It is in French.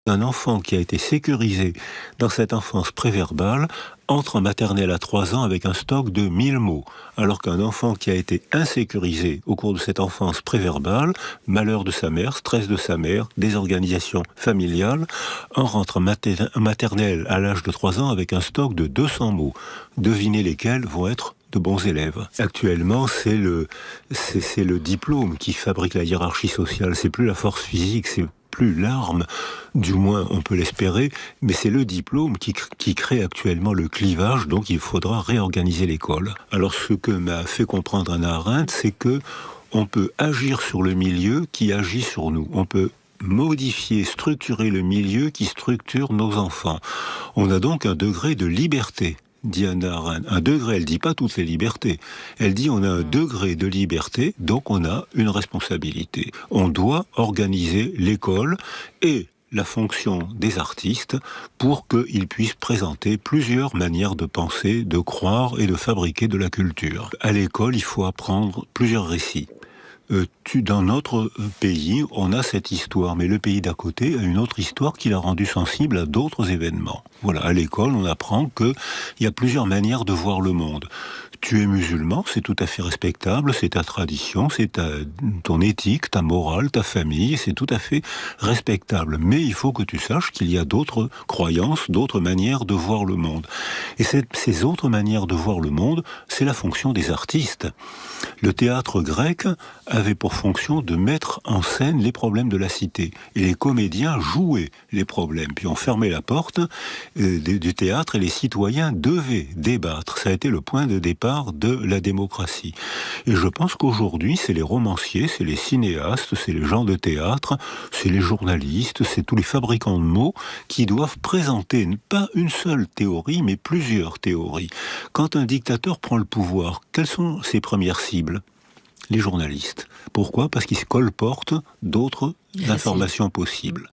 Un enfant qui a été sécurisé dans cette enfance préverbale entre en maternelle à 3 ans avec un stock de 1000 mots, alors qu'un enfant qui a été insécurisé au cours de cette enfance préverbale, malheur de sa mère, stress de sa mère, désorganisation familiale, en rentre en maternelle à l'âge de 3 ans avec un stock de 200 mots. Devinez lesquels vont être de bons élèves. Actuellement, c'est le diplôme qui fabrique la hiérarchie sociale. C'est plus la force physique, c'est plus l'arme, du moins on peut l'espérer, mais c'est le diplôme qui crée actuellement le clivage, donc il faudra réorganiser l'école. Alors ce que m'a fait comprendre Hannah Arendt, c'est que on peut agir sur le milieu qui agit sur nous. On peut modifier, structurer le milieu qui structure nos enfants. On a donc un degré de liberté, dit Hannah Arendt. Un degré, elle dit pas toutes les libertés. Elle dit on a un degré de liberté, donc on a une responsabilité. On doit organiser l'école et la fonction des artistes pour qu'ils puissent présenter plusieurs manières de penser, de croire et de fabriquer de la culture. À l'école, il faut apprendre plusieurs récits. Dans notre pays, on a cette histoire, mais le pays d'à côté a une autre histoire qui l'a rendu sensible à d'autres événements. Voilà, à l'école, on apprend qu'il y a plusieurs manières de voir le monde. Tu es musulman, c'est tout à fait respectable, c'est ta tradition, c'est ton éthique, ta morale, ta famille, c'est tout à fait respectable. Mais il faut que tu saches qu'il y a d'autres croyances, d'autres manières de voir le monde. Et ces autres manières de voir le monde, c'est la fonction des artistes. Le théâtre grec avait pour fonction de mettre en scène les problèmes de la cité. Et les comédiens jouaient les problèmes. Puis on fermait la porte du théâtre et les citoyens devaient débattre. Ça a été le point de départ de la démocratie. Et je pense qu'aujourd'hui, c'est les romanciers, c'est les cinéastes, c'est les gens de théâtre, c'est les journalistes, c'est tous les fabricants de mots qui doivent présenter pas une seule théorie, mais plusieurs théories. Quand un dictateur prend le pouvoir, quelles sont ses premières cibles ? Les journalistes. Pourquoi ? Parce qu'ils colportent d'autres informations possibles.